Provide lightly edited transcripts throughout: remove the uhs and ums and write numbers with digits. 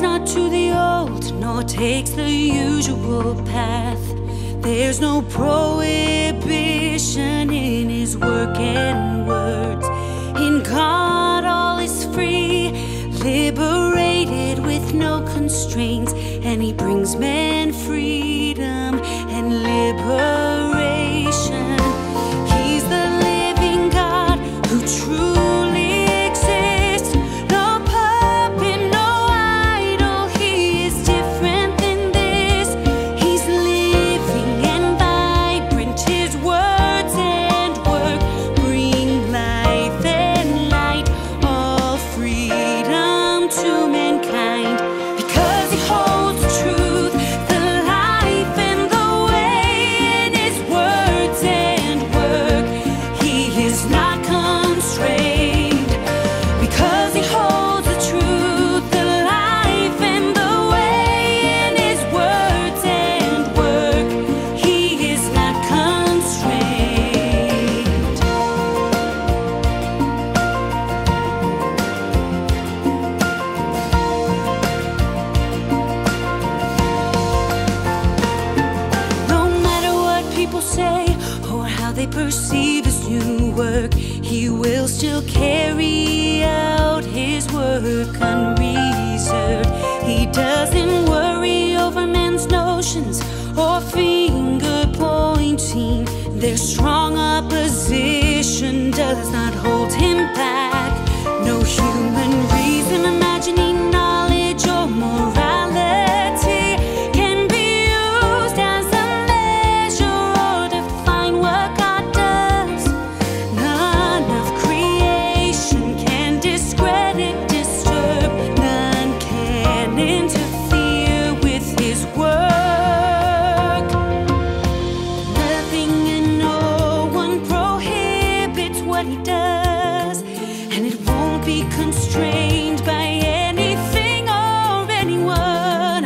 not to the old, nor takes the usual path. There's no prohibition in his work and words. In God all is free, liberated with no constraints, and he brings men freedom and liberation. He's the living God who truly exists. No puppet, no idol, he is different than this. He's living and vibrant, his words and work bring life and light, all freedom to mankind. Because he holds the truth, the life and the way in his words and work, he is not constrained. Because he holds the truth, the life and the way in his words and work, he is not constrained. No matter what people say or how they perceive his new work, he will still carry out his work unreserved. He doesn't worry over men's notions or finger pointing. Their strong opposition does not hold him back. No human reason imagining knowledge or morality can be used as a measure or define what God does. None of creation can discredit, disturb, none can interfere with his work. Nothing and no one prohibits what he does, and it won't be constrained by anything or anyone.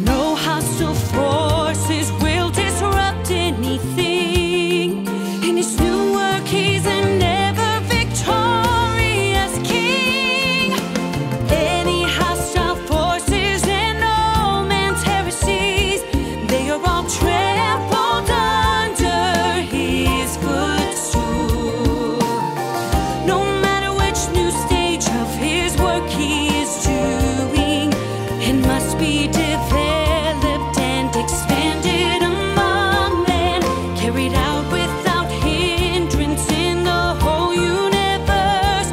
No hostile forces will disrupt anything. In his new work, he's an ever victorious king. Any hostile forces and no man's heresies, they are all trampled under his footstool. No matter which new stage of his work he is doing, it must be developed and expanded among men, carried out without hindrance in the whole universe,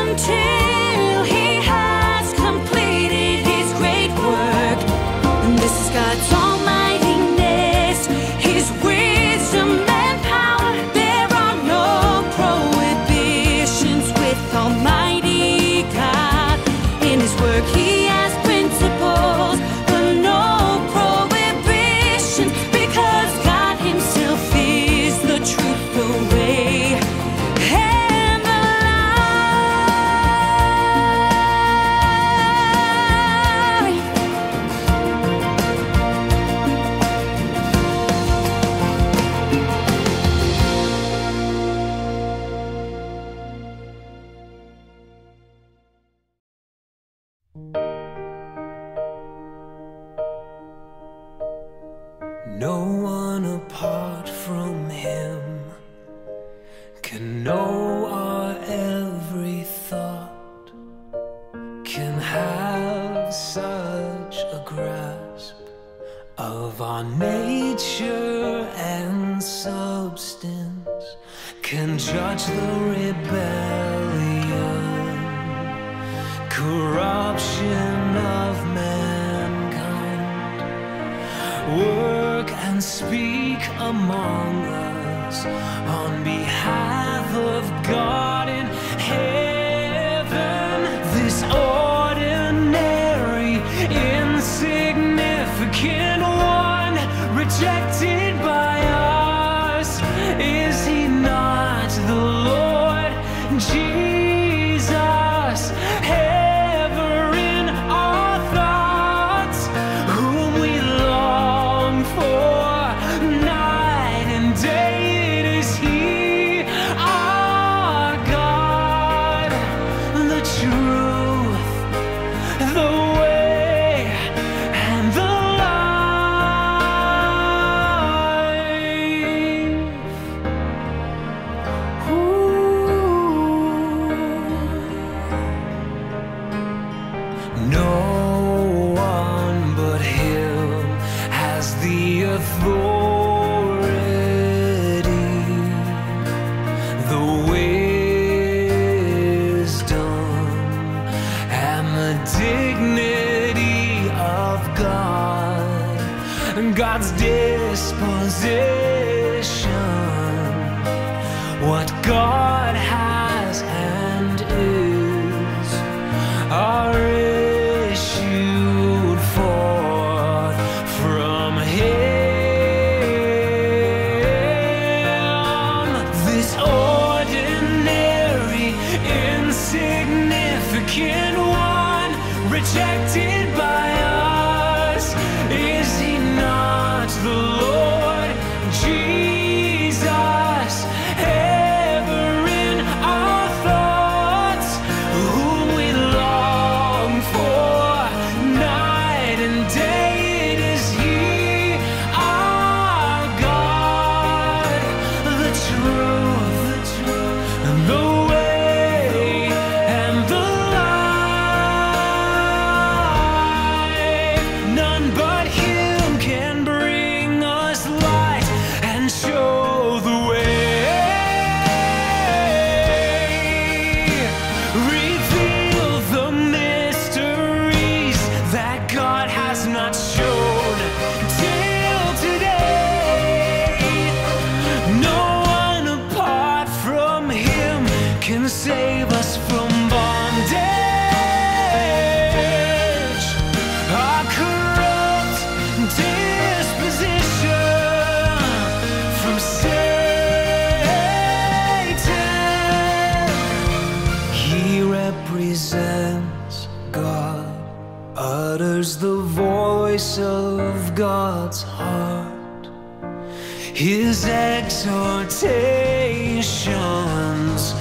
until he has completed his great work. And this is God's almightiness, his wisdom and power. There are no prohibitions with Almighty God. In his work he has principles, but no prohibitions, because God himself is the truth, the way, and the life. No one apart from him can know our every thought, can have such a grasp of our nature and substance, can judge the rebellion, corruption of mankind, work and speak among us on behalf of God in heaven. This ordinary, insignificant one, rejected by us, is he not the Lord Jesus, ever in our thoughts, whom we long for night and day? It is he, our God, the God's disposition, what God has and is, are issued forth from Him. This ordinary, insignificant one, rejected by us, is He not the Lord Jesus, ever in our thoughts, whom we long for night and day? It is He, our God, the truth, and the way, and the life. None but Him can bring us light and show the way, reveal the mysteries that God has not shown till today. No one apart from Him can save us from bondage, our corrupt disposition from Satan. He represents God, utters the voice of God's heart. His exhortations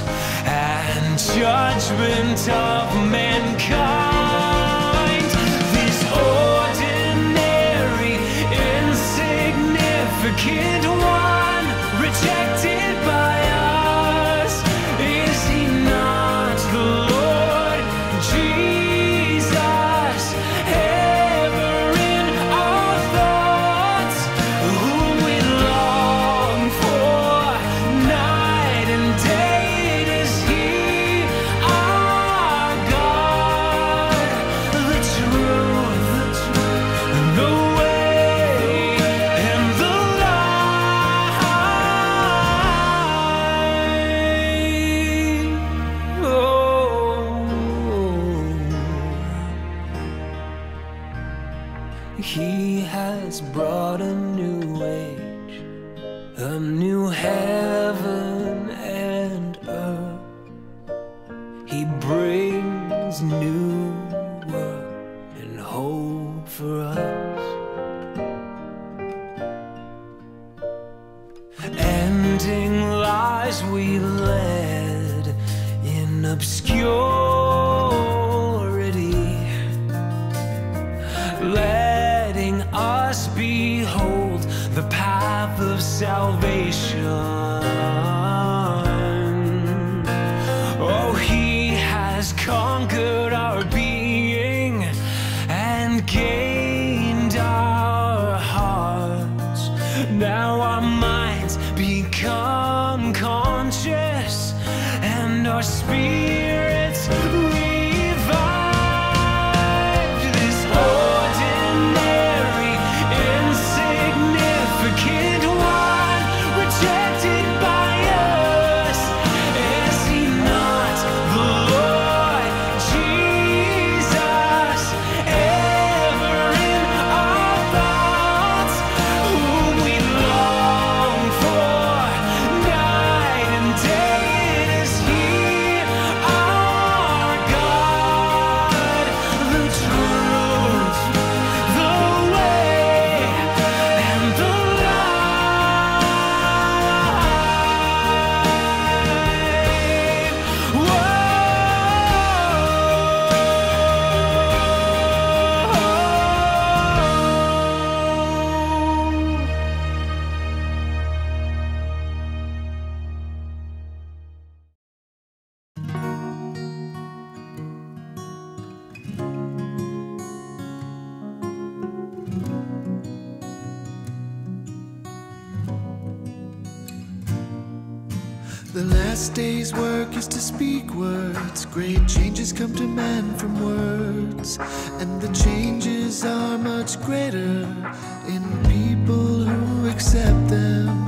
and judgment of mankind. This ordinary, insignificant one, rejected by us, is He not the Lord Jesus, ever in our thoughts, whom we long for night and day? It is He, our God, the truth, the way, and the life. Oh. He has brought a new age, a new heaven and earth. He brings new work and hope for us, ending lives we led in obscurity, letting us behold the path of salvation. Oh, He has conquered our being and gained our hearts. Now our minds become conscious and our spirits revived. This ordinary, insignificant one, rejected by us, is He not the Lord Jesus, ever in our thoughts, whom we long for night and day? It is He, our God, the truth, the way, and the life. The last day's work is to speak words. Great changes come to man from words, and the changes riches are much greater in people who accept them,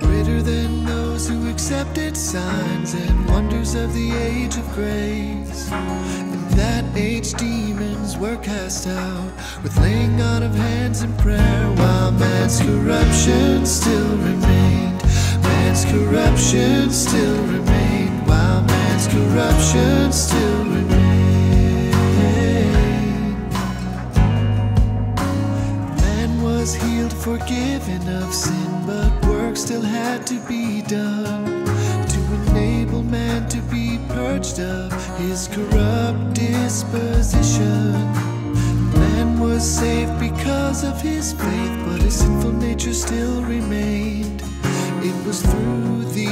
greater than those who accepted signs and wonders of the age of grace. In that age demons were cast out with laying on of hands and prayer, while man's corruption still remained. Man's corruption still remained, while man's corruption still remained. Man was healed, forgiven of sin, but work still had to be done to enable man to be purged of his corrupt disposition. Man was saved because of his faith, but his sinful nature still remained. It was through the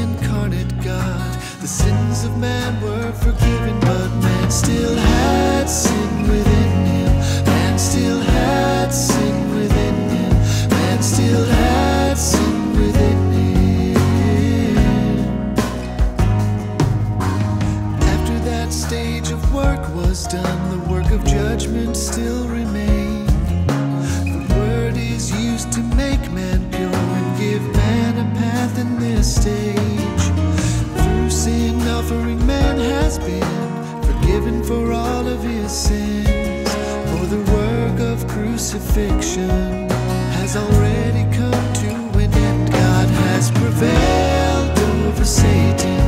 incarnate God the sins of man were forgiven, but man still had sin within him. Man still had sin within him. Man still had sin within him. After that stage of work was done, the work of judgment still remained. The word is used to make man pure and give man a path in this stage. Through sin offering, man has been forgiven for all of his sins. For the work of crucifixion has already come to an end. God has prevailed over Satan,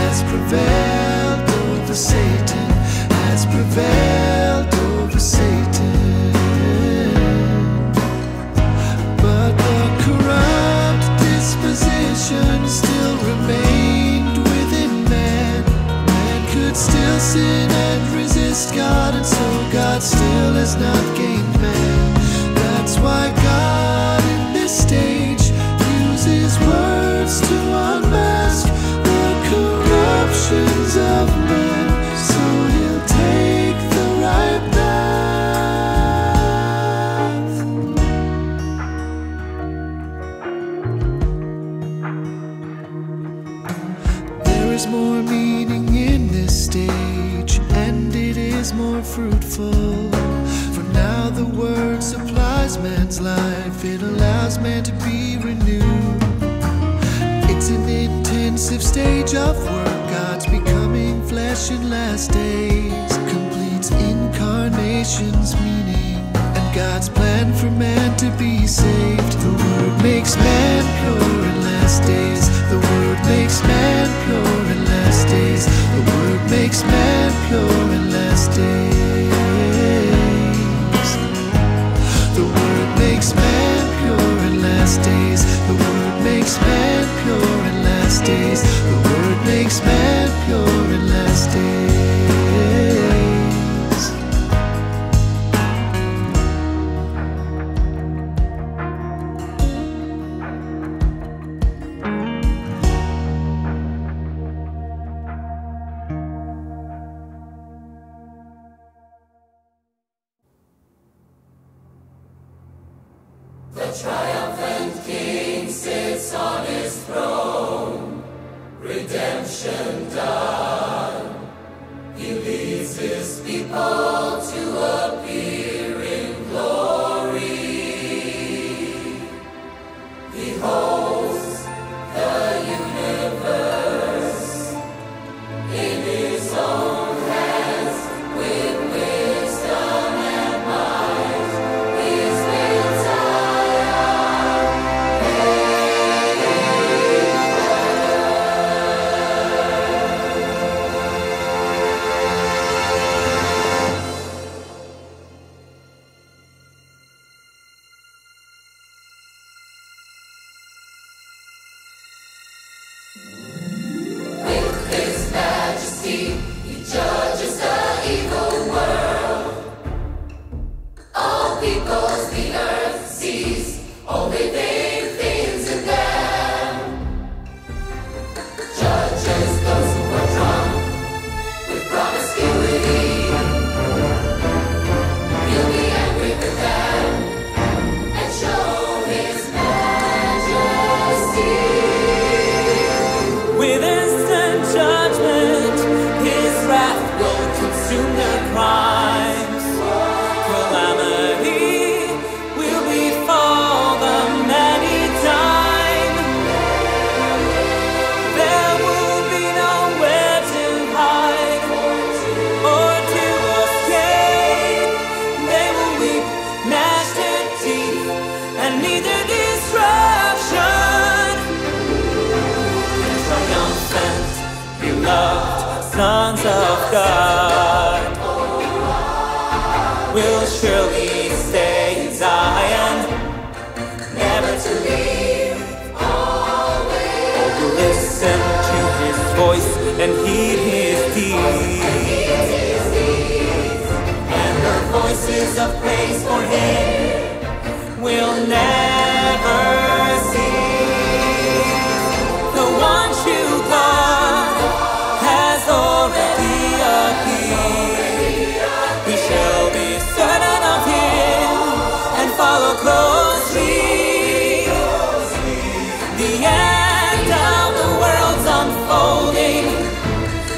has prevailed over Satan, has prevailed over Satan. But the corrupt disposition still remained within man. Man could still sin and resist God, and so God still has not gained man. That's why God in this stage uses words to unmask the corruptions of men, so he'll take the right path. There is more meaning in this stage, and it is more fruitful. For now the word supplies man's life, it allows man to be renewed. It's an intensive stage of work, God's becoming flesh in last days completes incarnation's meaning, and God's plan for man to be saved. The word makes man pure in last days. The word makes man pure in last days. The word makes man pure in last days. The word makes man pure in last days. The word makes man pure in last days. The word makes man pure in last days. God will surely stay in Zion, never to leave, always. Oh, listen to His voice and heed His deeds, and the voices of praise for Him will never cease. The one true God has already appeared. We shall be certain of Him and follow closely. The end of the world's unfolding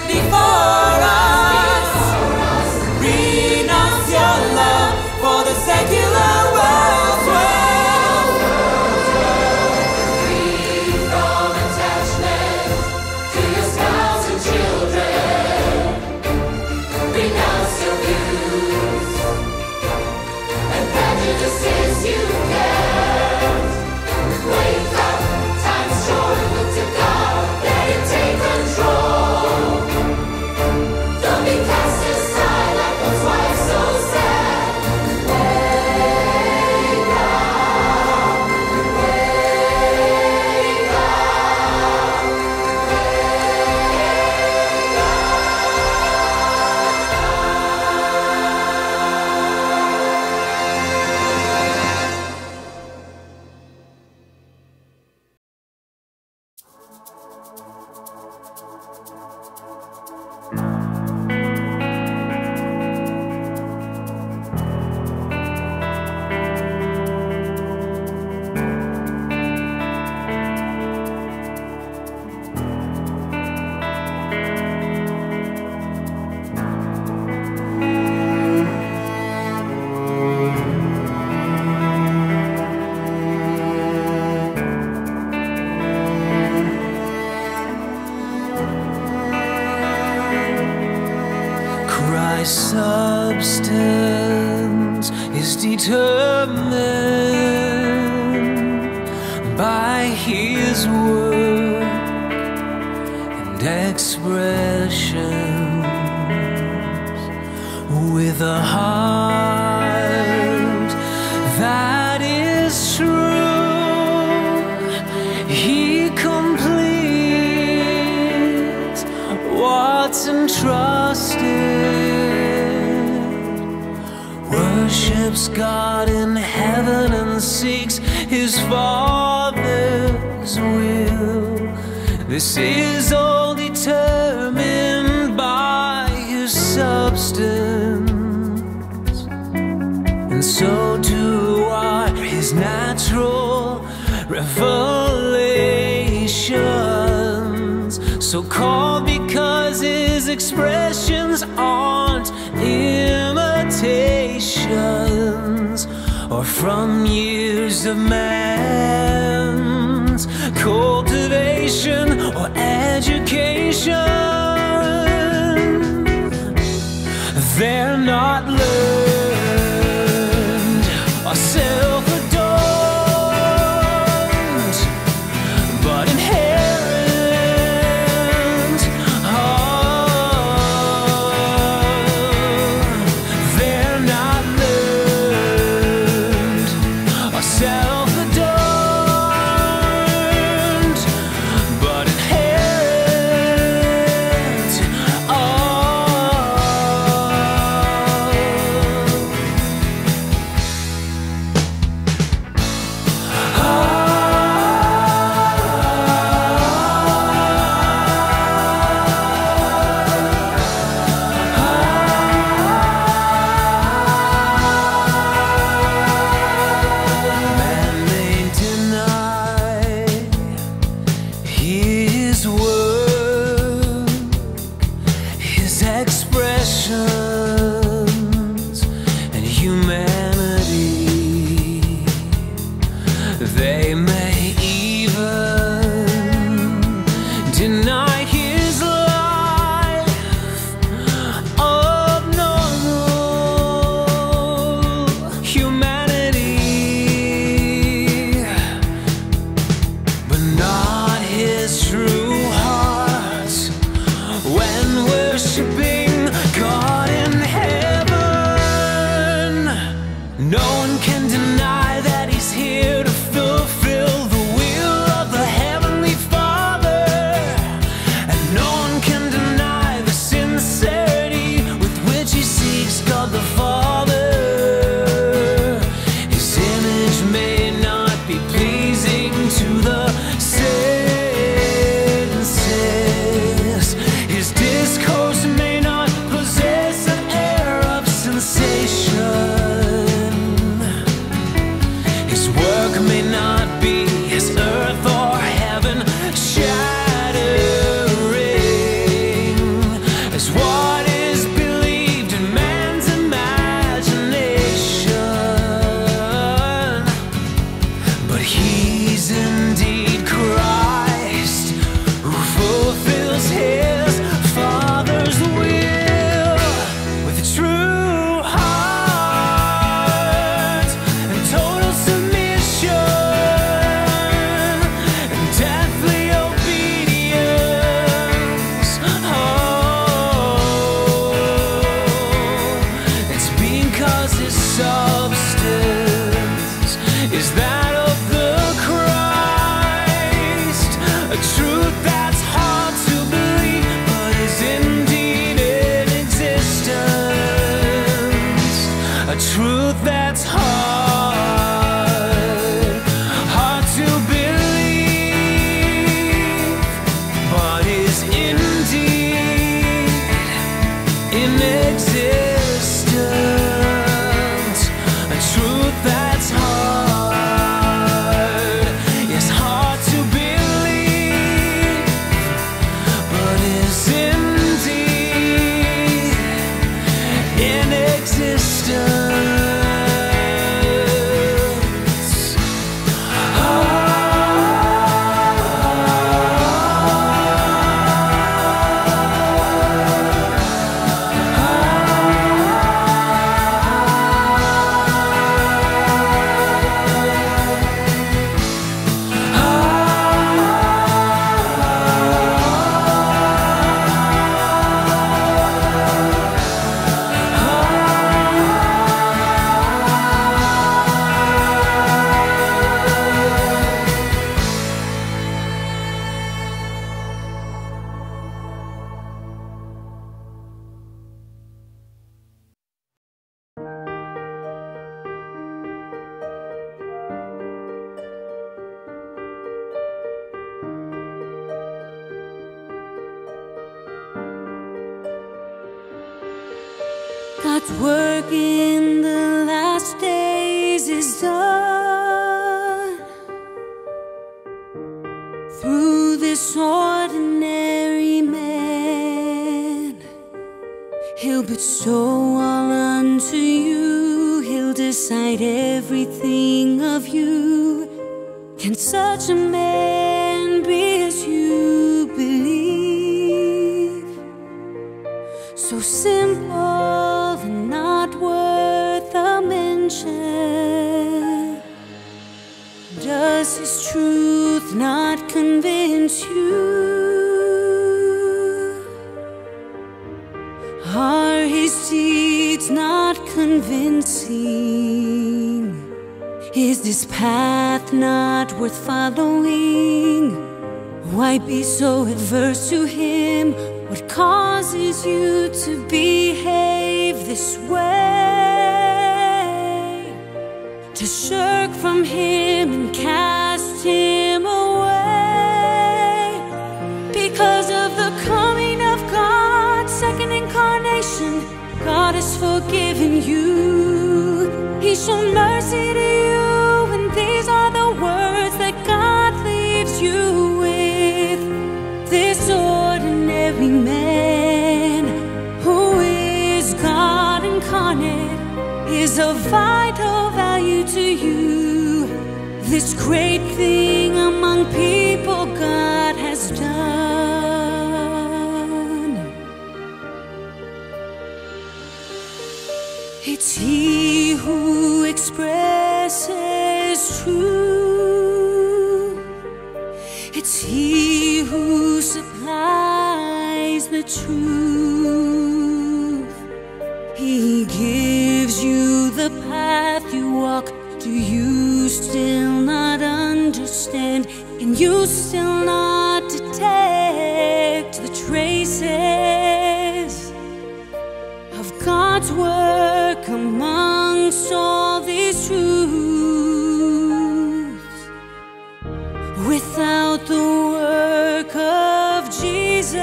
before us. Renounce your love for the secular world's world. Free from attachment to your spouse and children. Renounce your views and prejudices you can't. Wake up, time's short, look to God, let Him take control. Don't be cast aside like those wives so sad. Wake up, wake up, Christ's substance is determined by His work and expressions. With a heart that is true, He completes what's entrusted. Worships God in heaven and seeks His Father's will. This is all determined by His substance, and so too are His natural revelations, so called because His expressions aren't imitations or from years of man's cultivation or education. They're not learned or self-adorned, but inherent. They're not learned or self-adorned, but inherent. substance is that of the Christ, a truth that's hard to believe, but is indeed in existence, a truth that's hard to believe, but is indeed in existence, a truth that's hard, is hard to believe, but is indeed in existence. God's work in the last days is done through this ordinary man. He'll bestow all unto you, he'll decide everything of you. Can such a man be as you believe? So simple and not worth a mention. Does his truth not convince you? Are his deeds not convincing? Is this path not worth following? Why be so adverse to him? What causes you to behave this way? To shirk from him and cast him away? Because of the coming of God's second incarnation, God has forgiven you. He's shown mercy to you, and these are the words that God leaves you with. This ordinary man who is God incarnate is of vital value to you. This great thing among people God has done. It's he who expresses truth. It's he who supplies the truth. He gives you the path you walk. Do you still not understand? Can you still not detect the traces of God's work amongst all these truths? Without the work of Jesus,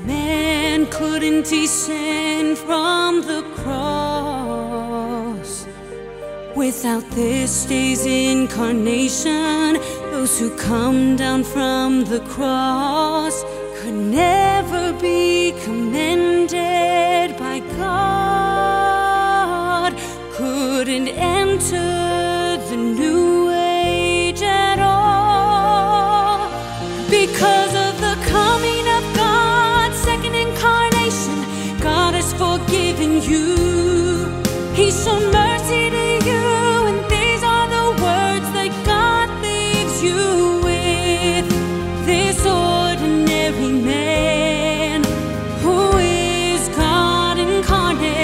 man couldn't descend from the cross. Without this day's incarnation, those who come down from the cross could never be commended by God, couldn't enter the new age at all. Because of the coming of God's second incarnation, God has forgiven you. He's shown mercy to you, and these are the words that God leaves you with. This ordinary man who is God incarnate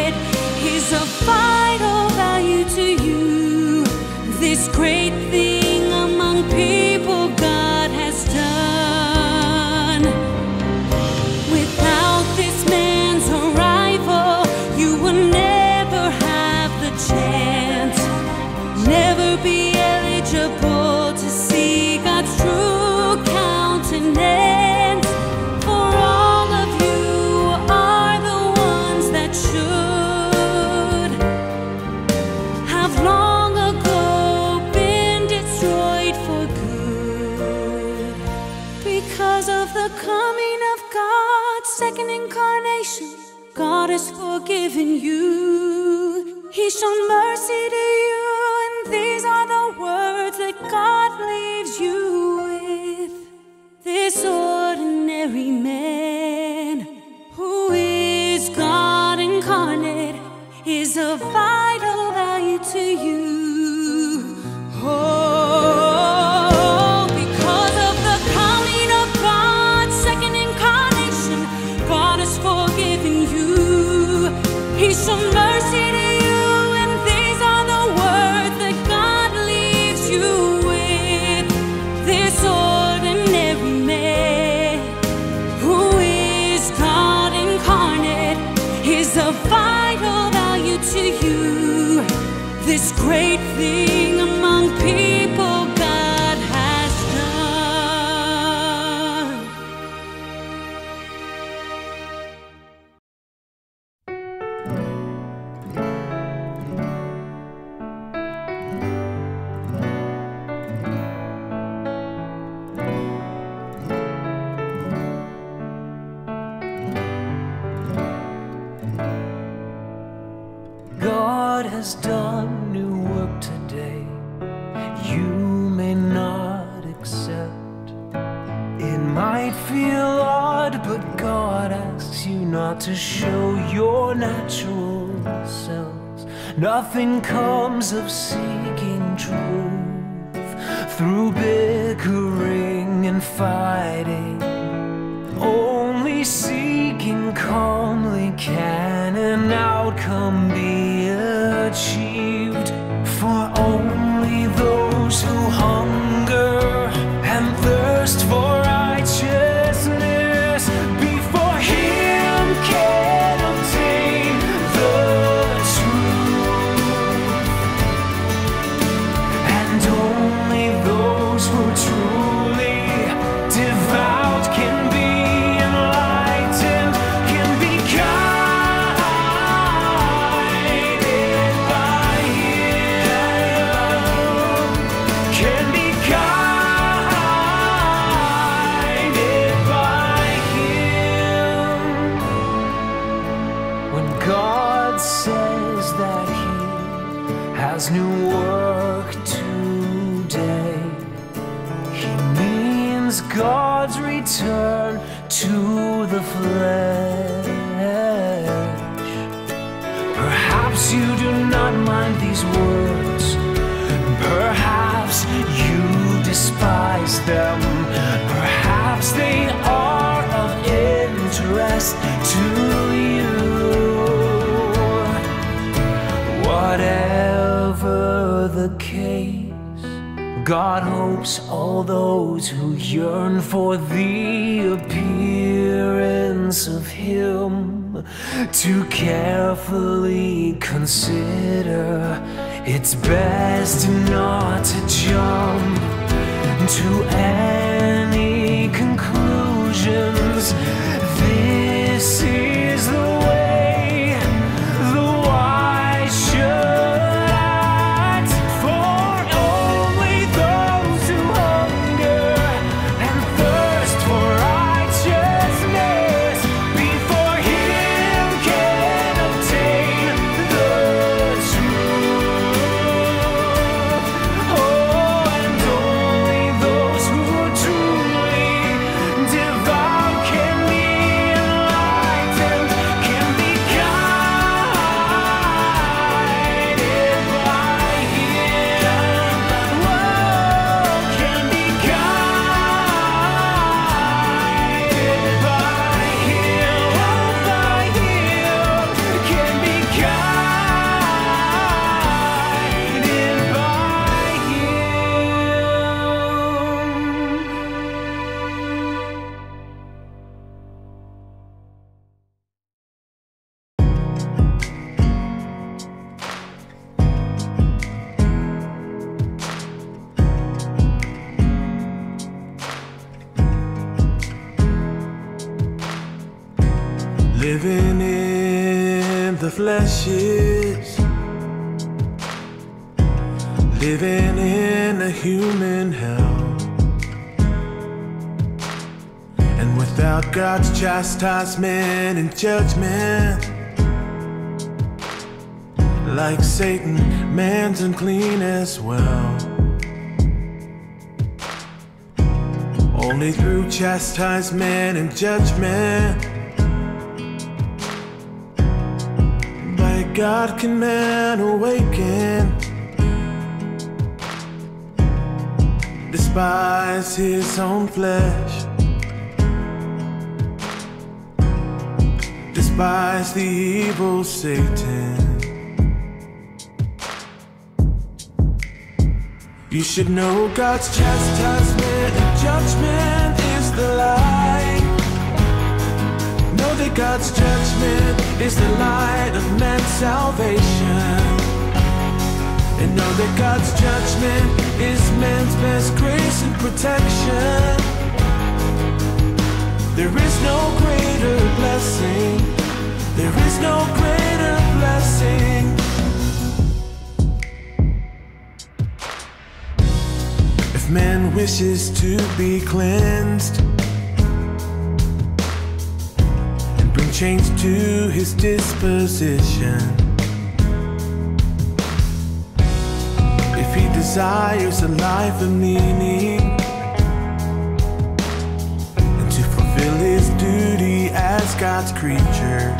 chance, never be eligible to see God's true countenance. For all of you are the ones that should have long ago been destroyed for good. Because of the coming of God's second incarnation, God has forgiven you. He's shown mercy to you, and these are the words that God leaves you with. This ordinary man, who is God incarnate, is of vital value to you. Oh, because of the coming of God's second incarnation, God has forgiven you. He's shown mercy to you, and these are the words that God leaves you with. This ordinary man, who is God incarnate, is of vital value to you. This great thing among people God has done. God has done new work today. You may not accept. It might feel odd, but God asks you not to show your natural selves. Nothing comes of seeking truth through bickering and fighting. Only seeking calmly can an outcome be achieved. For only those who hunger and thirst for righteousness before Him can obtain the truth. And only those who truly devout can be enlightened, can be guided by Him, can be guided by Him. When God says that He has new work today, He means God's return to the flesh. Perhaps you do not mind these words. Perhaps you despise them. Perhaps they are of interest to you. Whatever the case, God hopes all those who yearn for the appearance of Him to carefully consider it's best not to jump to any conclusions. This is the way the wise should act. For only those who hunger and thirst for righteousness before Him can obtain the truth. Oh, and only those who truly devout can be enlightened. Living in the flesh is living in a human hell. And without God's chastisement and judgment, like Satan, man's unclean as well. Only through chastisement and judgment by God can man awaken, despise his own flesh, despise the evil Satan. You should know God's chastisement and judgment is the light. Know that God's judgment is the light of man's salvation. And know that God's judgment is man's best grace and protection. There is no greater blessing. There is no greater blessing. If man wishes to be cleansed and bring change to his disposition, if he desires a life of meaning and to fulfill his duty as God's creature,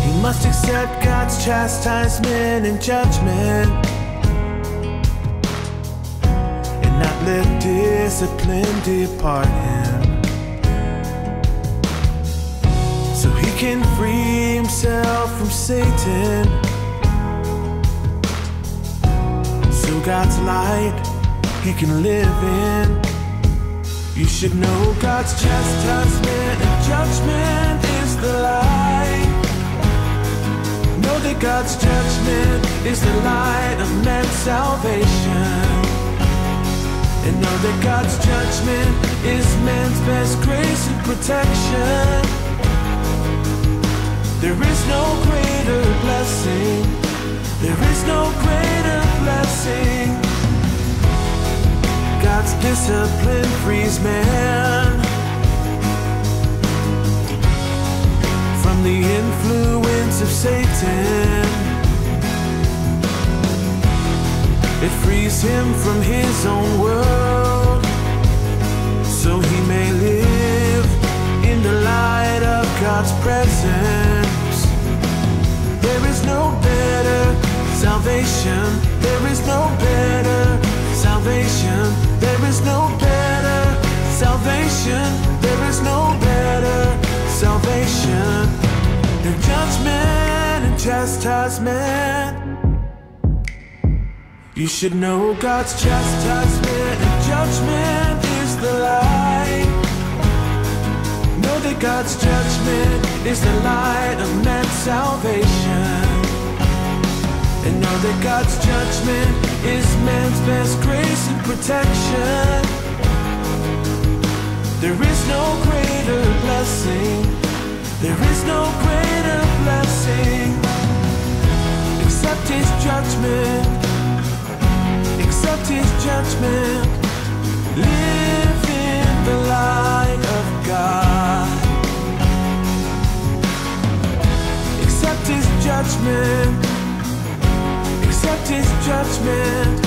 he must accept God's chastisement and judgment, not let discipline depart him, so he can free himself from Satan, so God's light he can live in. You should know God's chastisement and judgment is the light. Know that God's judgment is the light of man's salvation. And know that God's judgment is man's best grace and protection. There is no greater blessing. There is no greater blessing. God's discipline frees man from the influence of Satan. It frees him from his own world, so he may live in the light of God's presence. There is no better salvation. There is no better salvation. There is no better salvation. There is no better salvation than judgment and chastisement. You should know God's chastisement and judgment is the light. Know that God's judgment is the light of man's salvation. And know that God's judgment is man's best grace and protection. There is no greater blessing. There is no greater blessing except his judgment. Accept his judgment. Live in the light of God. Accept his judgment. Accept his judgment.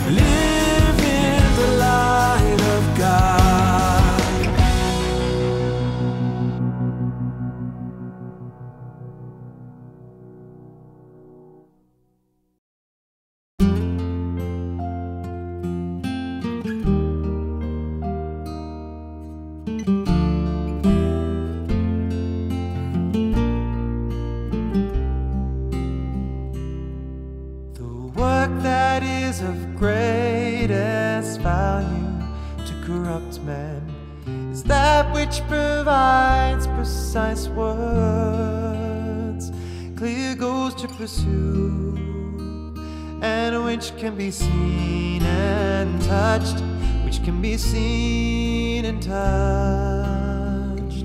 Live in the light of God. Of greatest value to corrupt man is that which provides precise words, clear goals to pursue, and which can be seen and touched, which can be seen and touched.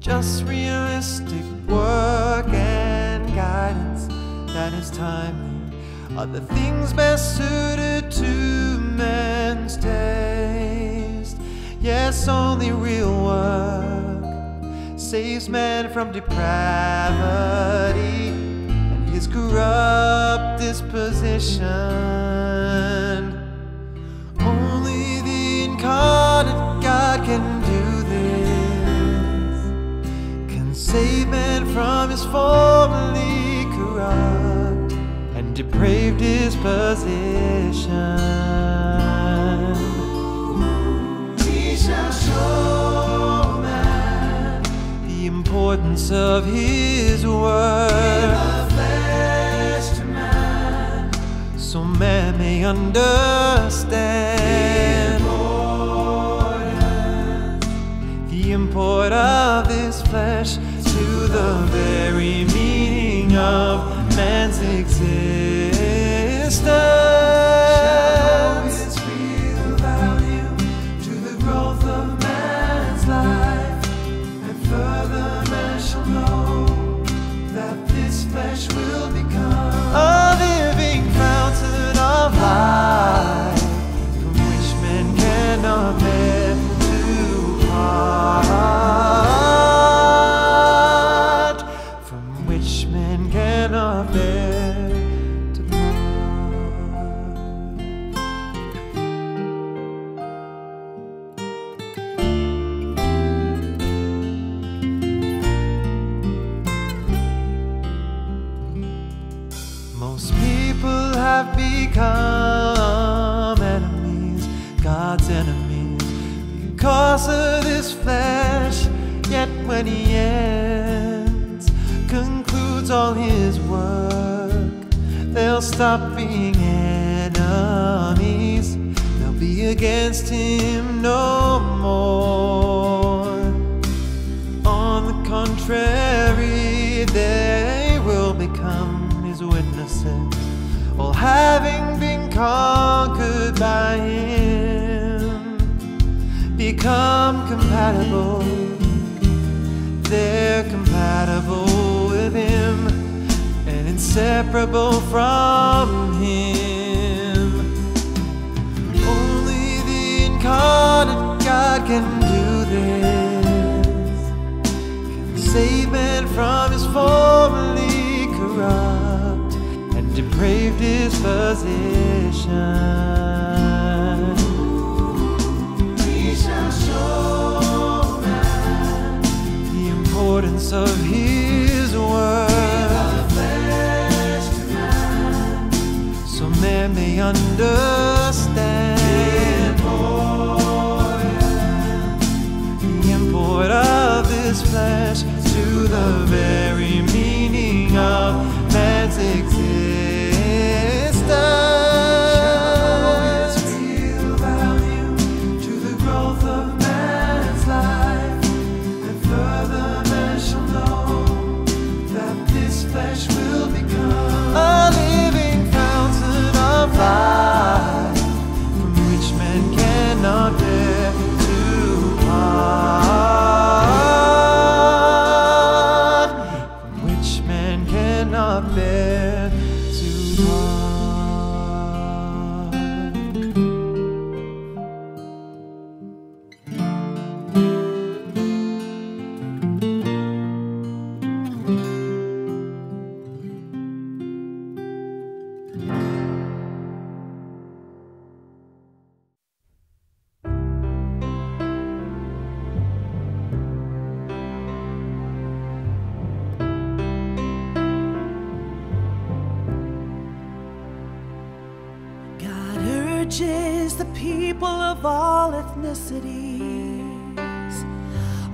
just realistic work and guidance that is timely are the things best suited to man's taste. Yes, only real work saves man from depravity and his corrupt disposition. Only the incarnate God can do this, can save man from his formerly corrupt and depraved disposition. He shall show man the importance of his word, to man, so man may understand the import of this flesh to the very meaning of man's existence. Show its real value to the growth of man's life, and further man shall know that this flesh will become a living fountain of life, from which men cannot bear to part, from which men cannot bear to part. Most people have become enemies, God's enemies, because of this flesh. Yet when he ends, concludes all his work, they'll stop being enemies. They'll be against him no more. On the contrary, they will become his witnesses, all having been conquered by him, become compatible. They're compatible with him and inseparable from him. Only the incarnate God can do this, can save man from his formerly corrupt and depraved disposition. He shall show man the importance of his word, to man, so man may understand the import of this flesh to the very meaning of man's existence. Show its real value to the growth of man's life, and further man shall know that this flesh will become a living fountain of life, from which man cannot bear to part, from which man cannot bear to part. God urges the people of all ethnicities,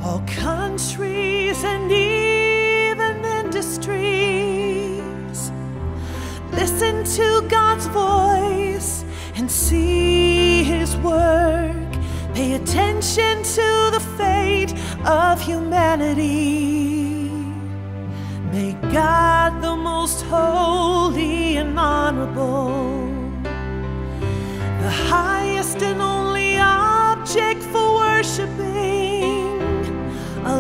all countries and even industries. Listen to God's voice and see his work. Pay attention to the fate of humanity. May God, the most holy and honorable, the highest and only object for worshiping,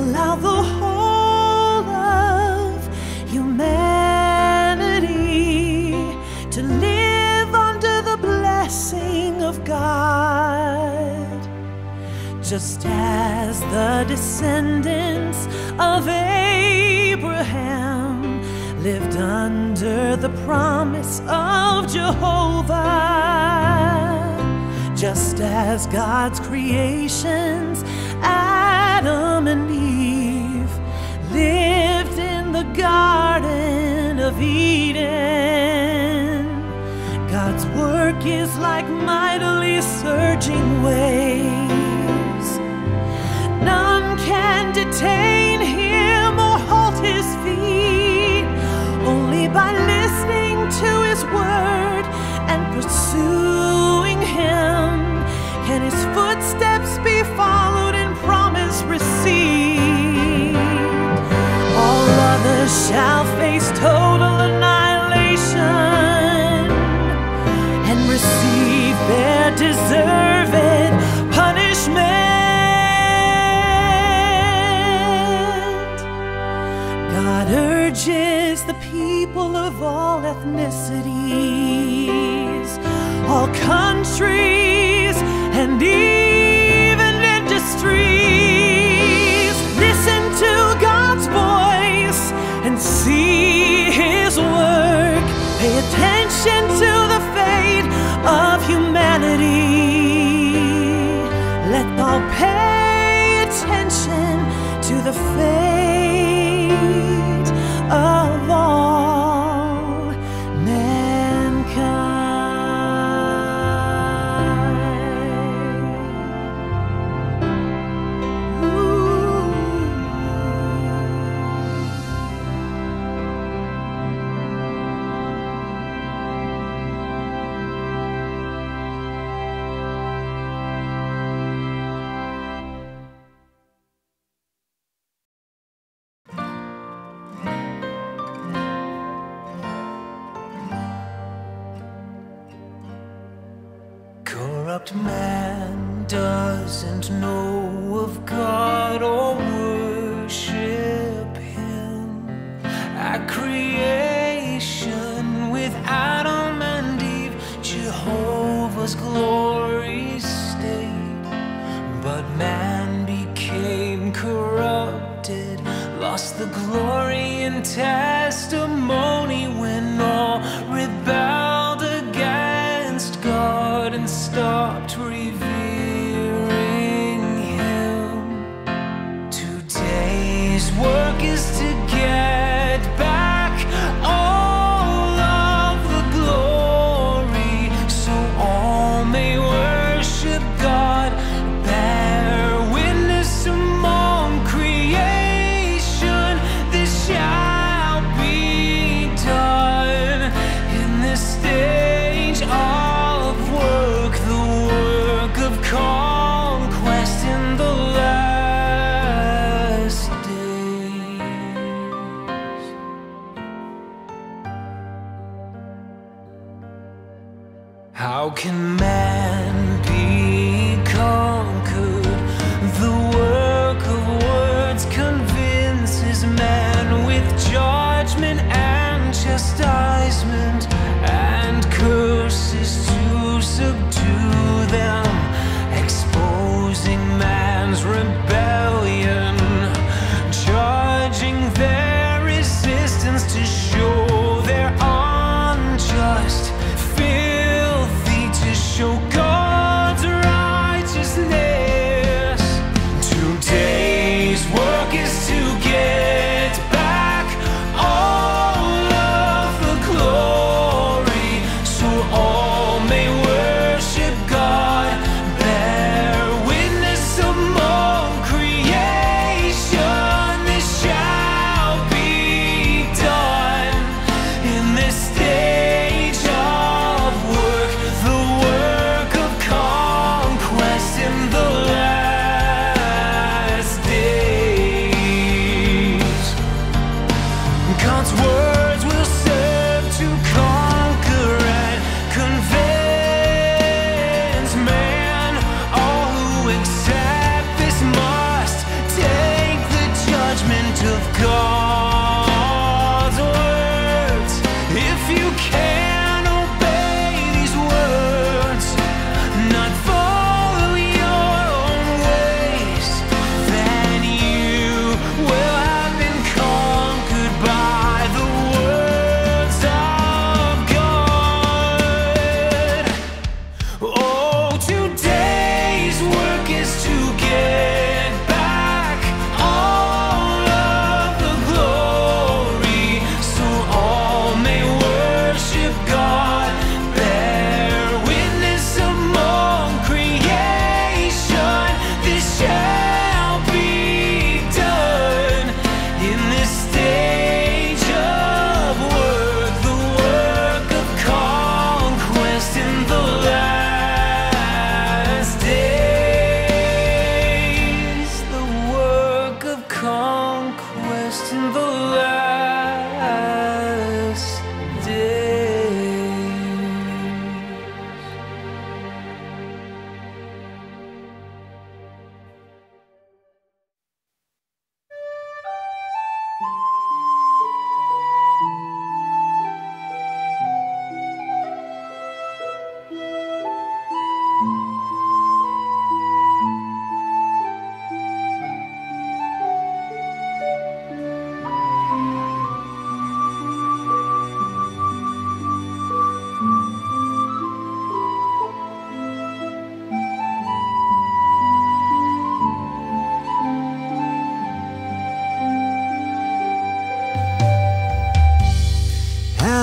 allow the whole of humanity to live under the blessing of God, just as the descendants of Abraham lived under the promise of Jehovah. Just as God's creations, Adam and Eve, lived in the Garden of Eden. God's work is like mightily surging waves. None can detain him or halt his feet. Only by listening to his word and pursuing him can his footsteps be followed and promise received. All others shall face total annihilation and receive their deserved punishment. God urges the people of all ethnicities, all countries, and even industries. Listen to God's voice and see his work. Pay attention to the fate of humanity. Let all pay attention to the fate of all mankind. Corrupt man doesn't know of God or worship him. At creation with Adam and Eve, Jehovah's glory stayed. But man became corrupted, lost the glory and testimony when all rebelled against God and stopped revering him. Today's work is to get back all of the glory, so all may worship God. Bear witness among creation, this shall be done in this stage of work, the work of conquest in the last days. How can man be conquered? The work of words convinces man with judgment and chastisement, and curses to subdue them, exposing man's rebellion, judging their resistance to show their unjust, filthy, to show God's righteousness. Today's work is to get back all of the glory, so all may worship God. Bear witness among creation, this shall be done in this stage of work, the work of conquest in the last days. God's words will serve to conquer and convince man. All who accept this must take the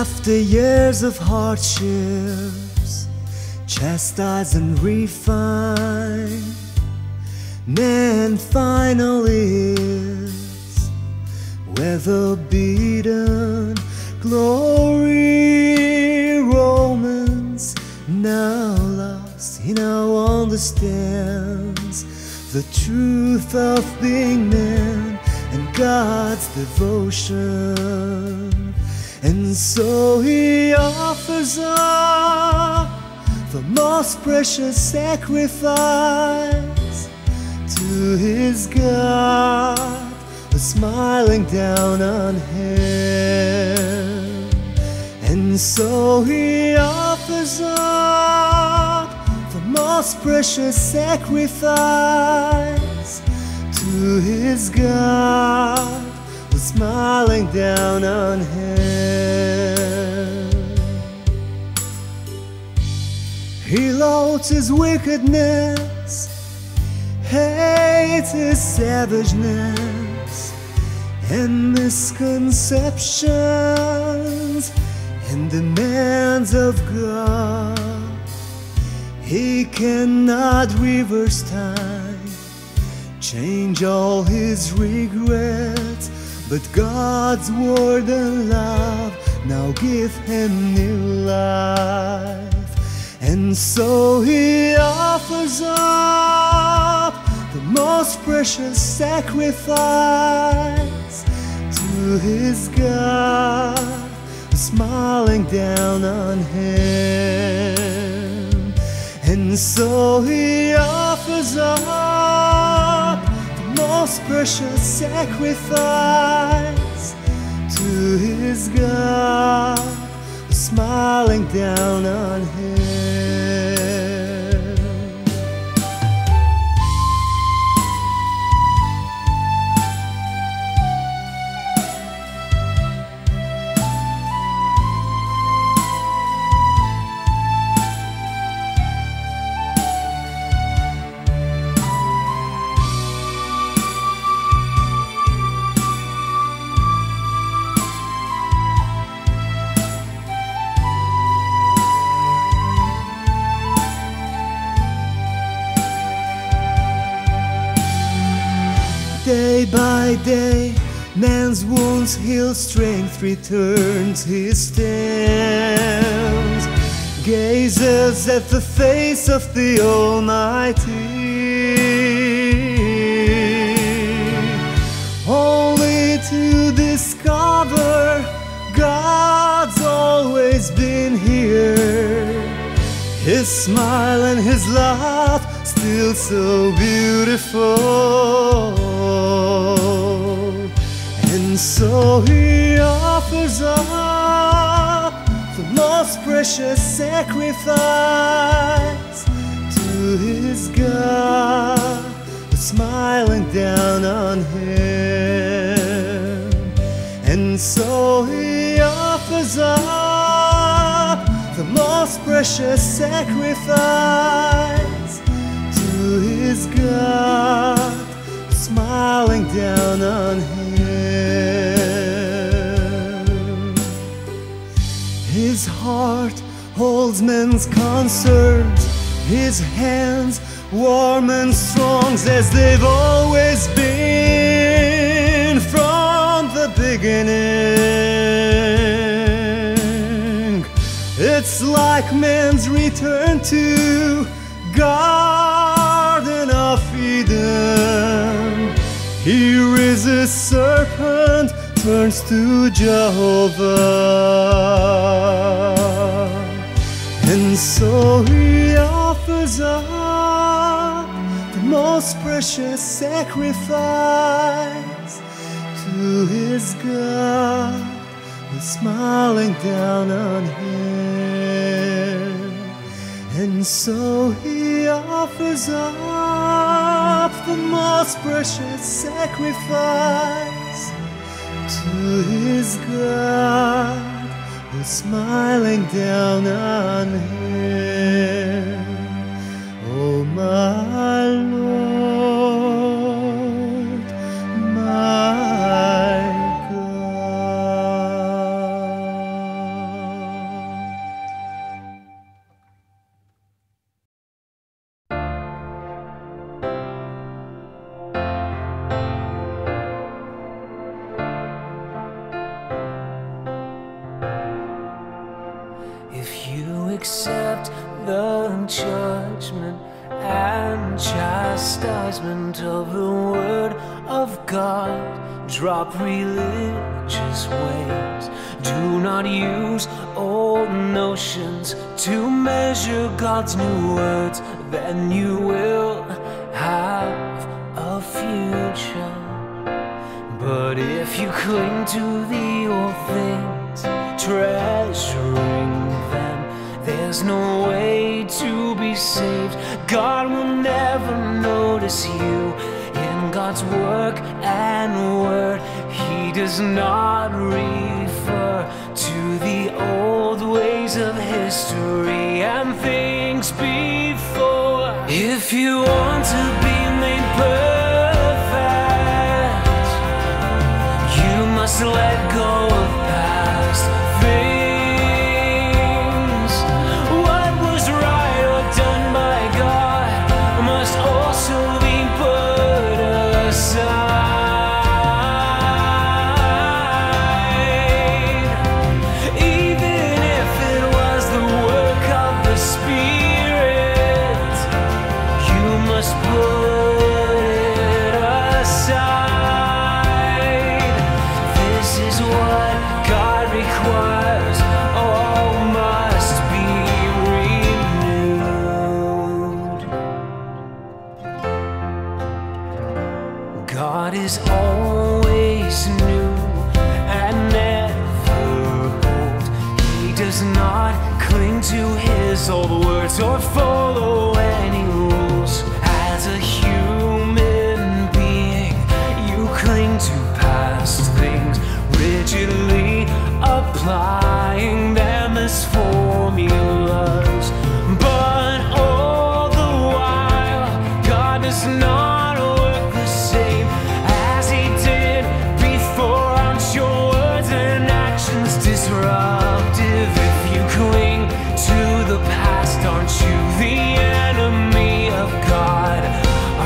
After years of hardships, chastised and refined, man finally is weather beaten. Glory, Romans, now lost, he now understands the truth of being man and God's devotion. And so he offers up the most precious sacrifice to his God, smiling down on him. And so he offers up the most precious sacrifice to his God, smiling down on him. He loads his wickedness, hates his savageness and misconceptions and demands of God. He cannot reverse time, change all his regrets, but God's word and love now give him new life. And so he offers up the most precious sacrifice to his God, smiling down on him. And so he offers up the most precious sacrifice to his God, smiling down on him. Day by day, man's wounds heal, strength returns, he stands, gazes at the face of the Almighty, only to discover God's always been here. His smile and his laugh still so beautiful. And so he offers up the most precious sacrifice to his God, smiling down on him. And so he offers up the most precious sacrifice to his God, smiling down on him. His heart holds men's concerns, his hands warm and strong as they've always been from the beginning. It's like man's return to Garden of Eden. He resists serpent, turns to Jehovah. And so he offers up the most precious sacrifice to his God, who's smiling down on him. And so he offers up the most precious sacrifice to his God, who's smiling down on him. Oh, my Lord, my God. accept the judgment and chastisement of the word of God. Drop religious ways. Do not use old notions to measure God's new words. Then you will have a future. But if you cling to the old things, treasuring them, there's no way to be saved. God will never notice you in God's work and word. He does not refer to the old ways of history and things before. If you want to be made perfect, you must let go of past things. What was right or done by God must also be put aside. Even if it was the work of the Spirit, you must put it aside. This is what God requires. All must be renewed. God is always new and never old. He does not cling to his old words or follow any rules. As a human being, you cling to past things, rigidly applying them as formulas. But all the while, God does not work the same as he did before. Aren't your words and actions disruptive? If you cling to the past, aren't you the enemy of God?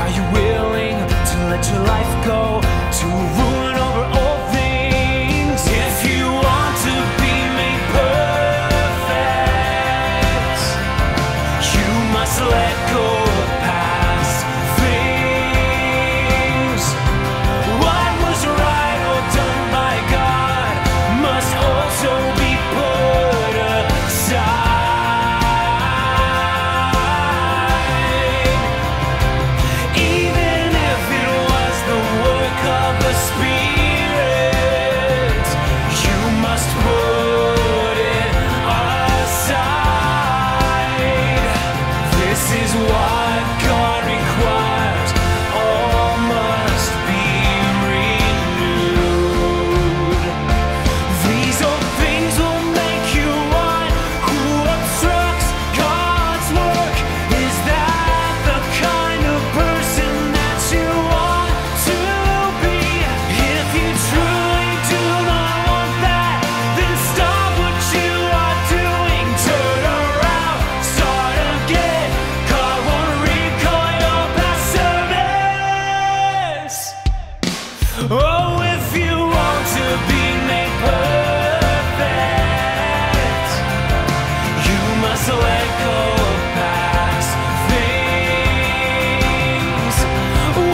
Are you willing to let your life go to ruin over old things? If you want to be made perfect, you must let go of past things. What was right or done by God must also be put aside. Even if it was the work of the Spirit, you must put it aside. This is what God requires. All must be renewed. These old things will make you one who obstructs God's work. Is that the kind of person that you want to be? If you truly do not want that, then stop what you are doing. Turn around, start again. God won't recall your past service. Oh, if you want to be made perfect, you must let go of past things.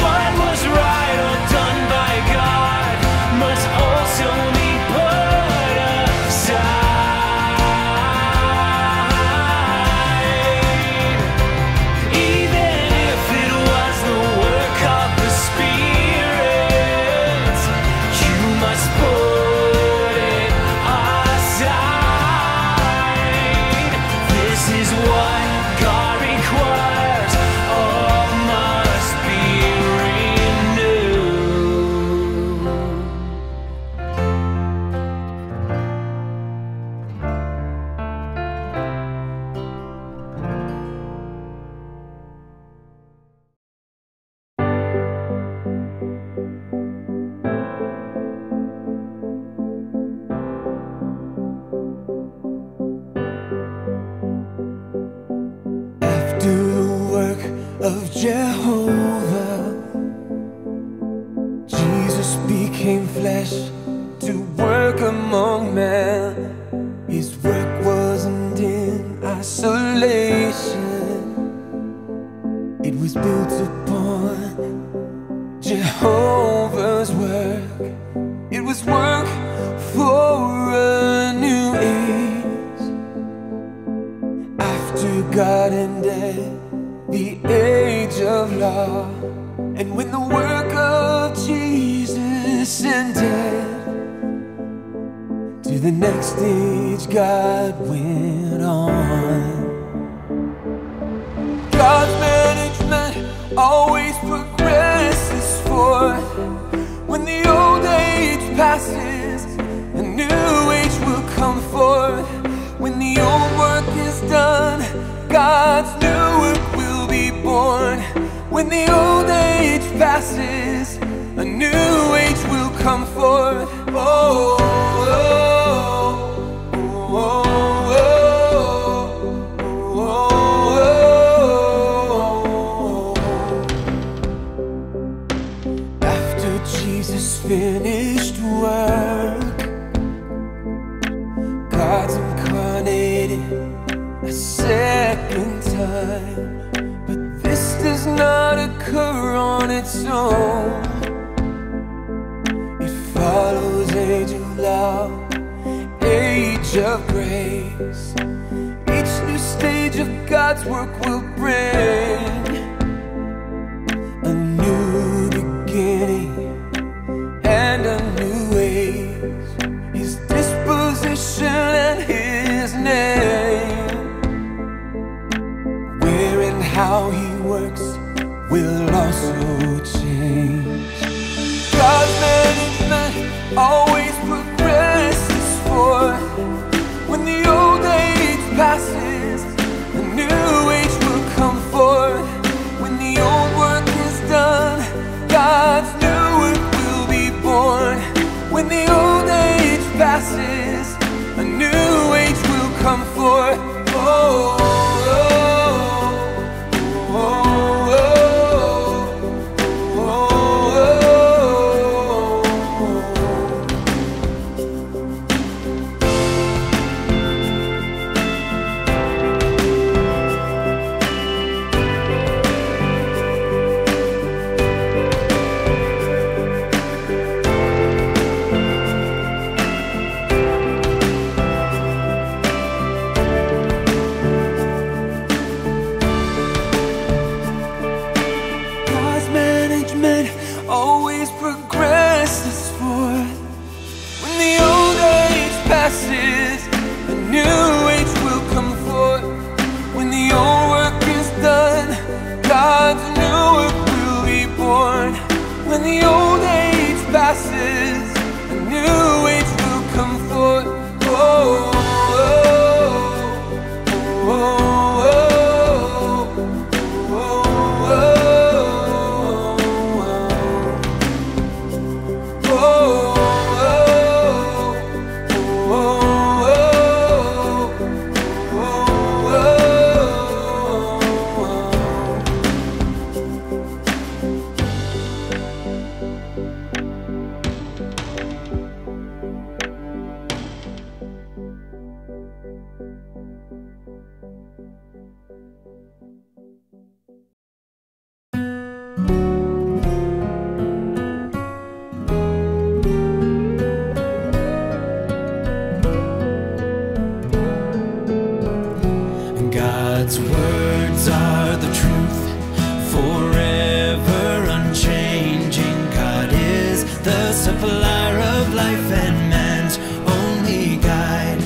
What was right or done by God must also be put aside. Even if it was the work of the Spirit, you must put it aside. This is what God requires. All must be renewed. After the work of Jehovah, Jesus became flesh to work among men. His work wasn't in isolation. is built upon Jehovah's work. It was work for a new age. After God ended the age of law, and when the work of Jesus ended, to the next stage God went on. God's management always progresses forward. When the old age passes, a new age will come forth. When the old work is done, God's new work will be born. When the old age passes, a new age will come forth. Oh, oh, oh, oh. Finished work, God's incarnated a second time, but this does not occur on its own. It follows age of law, age of grace. Each new stage of God's work will bring a new beginning and a new age, His disposition and His name. Where and how He works will also change. God's management always progresses forward. When the old age passes, a new age will come forth. When the old work is done, God's new work will be born. When the old age passes, a new age will come forth. Oh, oh, oh, oh, oh, always progresses forward. When the old age passes, a new age will come forth. When the old work is done, God's new work will be born. When the old age passes, a new age will come forth. Oh, oh, oh, oh. God's words are the truth, forever unchanging. God is the supplier of life and man's only guide.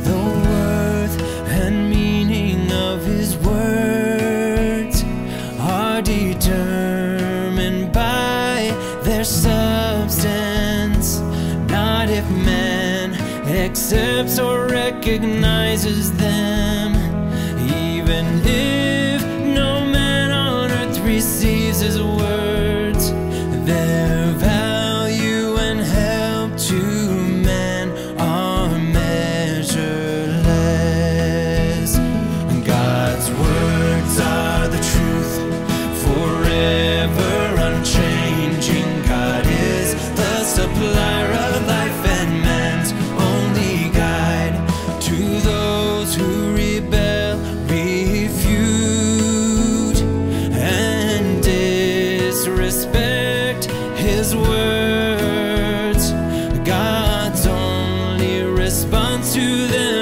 The worth and meaning of His words are determined by their substance, not if man accepts or recognizes them. Even if no man on earth receives His words, their value and help to man are measureless. God's words are the truth, forever unchanging. God is the supplier of life and man's only guide. To those who rebel, refute, and to the